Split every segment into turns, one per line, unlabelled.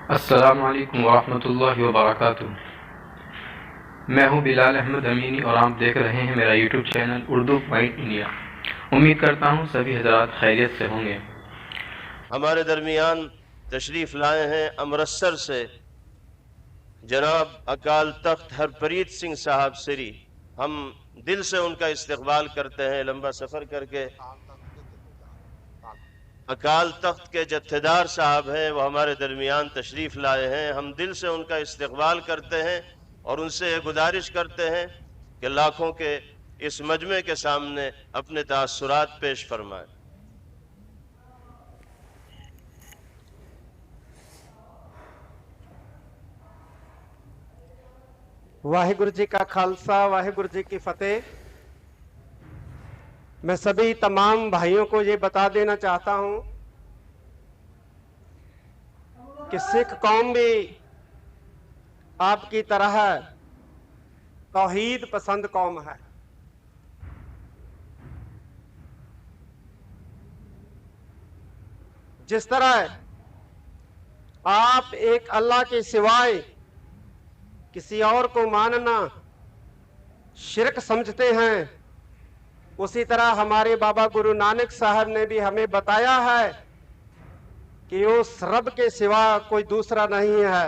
अस्सलामु अलैकुम वरहमतुल्लाहि वबरकातुहू। मैं हूं बिलाल अहमद अमीनी और आप देख रहे हैं मेरा YouTube channel Urdu point India. उम्मीद करता हूं सभी हजरात खैरियत से होंगे।
हमारे दरमियान तशरीफ़ लाए हैं अमृतसर से जनाब अकाल तख्त हरप्रीत सिंह साहब सिरी। हम दिल से उनका इस्तकबाल करते हैं। लंबा सफ़र करके अकाल तख्त के जत्थेदार साहब हैं, वो हमारे दरमियान तशरीफ़ लाए हैं। हम दिल से उनका इस्तकबाल करते हैं और उनसे गुजारिश करते हैं कि लाखों के इस मजमे के सामने अपने तासुरात पेश फरमाएं।
वाहिगुरु जी का खालसा, वाहिगुरु जी की फतेह। मैं सभी तमाम भाइयों को ये बता देना चाहता हूं कि सिख कौम भी आपकी तरह तौहीद पसंद कौम है। जिस तरह आप एक अल्लाह के सिवाय किसी और को मानना शिरक समझते हैं, उसी तरह हमारे बाबा गुरु नानक साहब ने भी हमें बताया है कि उस रब के सिवा कोई दूसरा नहीं है।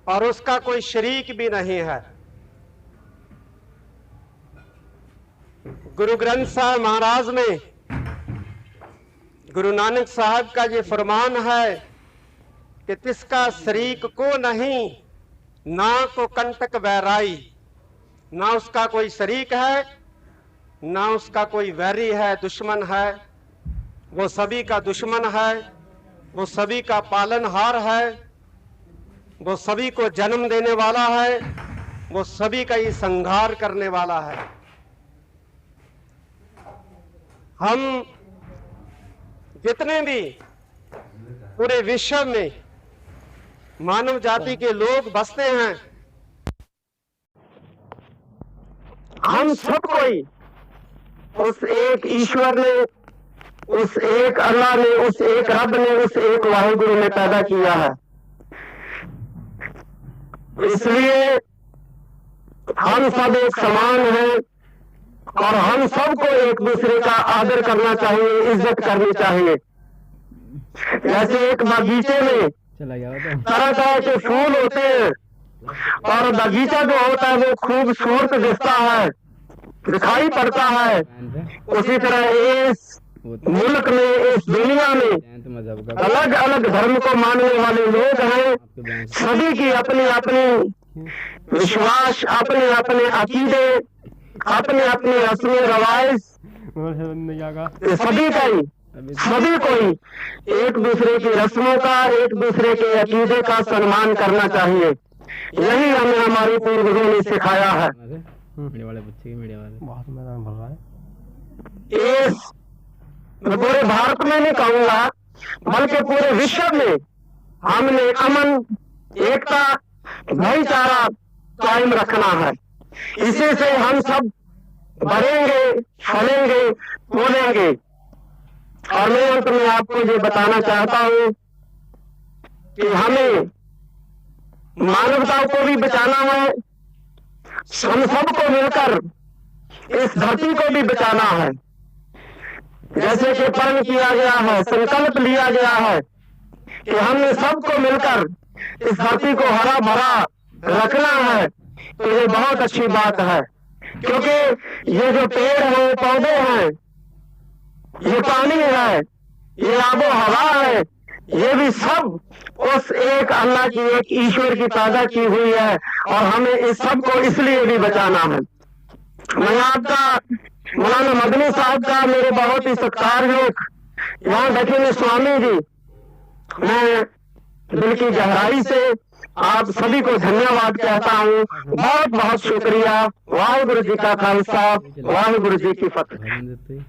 और उसका कोई शरीक भी नहीं है। गुरु ग्रंथ साहब महाराज में गुरु नानक साहब का ये फरमान है कि तिसका शरीक को नहीं, ना को कंटक वैराई। ना उसका कोई शरीक है, ना उसका कोई वैरी है, दुश्मन है। वो सभी का दुश्मन है, वो सभी का पालनहार है, वो सभी को जन्म देने वाला है, वो सभी का ही संहार करने वाला है। हम जितने भी पूरे विश्व में मानव जाति के लोग बसते हैं, हम सब कोई उस एक ईश्वर ने, उस एक अल्लाह ने, उस एक रब ने, उस एक वाहिगुरु ने पैदा किया है। इसलिए हम सब एक समान हैं और हम सबको एक दूसरे का आदर करना चाहिए, इज्जत करनी चाहिए। जैसे एक बगीचे में तरह तरह के फूल होते हैं और बगीचा जो होता है वो खूबसूरत दिखता है, दिखाई पड़ता है। उसी तरह इस मुल्क में, इस दुनिया में अलग अलग धर्म को मानने वाले लोग हैं। सभी की अपनी अपनी विश्वास, अपने अपने अकीदे, अपने अपने रस्म रवायत, सभी का ही, सभी को ही एक दूसरे की रस्मों का, एक दूसरे के अकीदे का सम्मान करना चाहिए। यही हमें हमारी पूर्वजों ने सिखाया है। इस मैं पूरे भारत में नहीं कहूंगा बल्कि पूरे विश्व में हमने अमन, एकता, भाईचारा कायम रखना है। इसी से हम सब बढ़ेंगे, फलेंगे, फूलेंगे। और मैं अंत में आपको ये बताना चाहता हूं कि हमें मानवता को भी बचाना है। हम सबको मिलकर इस धरती को भी बचाना है। जैसे कि प्रण किया गया है, संकल्प लिया गया है कि हमने सबको मिलकर इस धरती को हरा भरा रखना है। तो ये बहुत अच्छी बात है, क्योंकि ये जो पेड़ हैं, पौधे हैं, ये पानी है, ये आबो हवा है, ये भी सब उस एक अल्लाह की, एक ईश्वर की पैदा की हुई है। और हमें इस सब को इसलिए भी बचाना है। मैं आपका मौलाना मदनी साहब का, मेरे बहुत ही सत्कारयोग यहाँ बैठे हुए स्वामी जी, मैं दिल की गहराई से आप सभी को धन्यवाद कहता हूँ। बहुत बहुत शुक्रिया। वाहिगुरु जी का खालसा, वाहिगुरु जी की फतेह।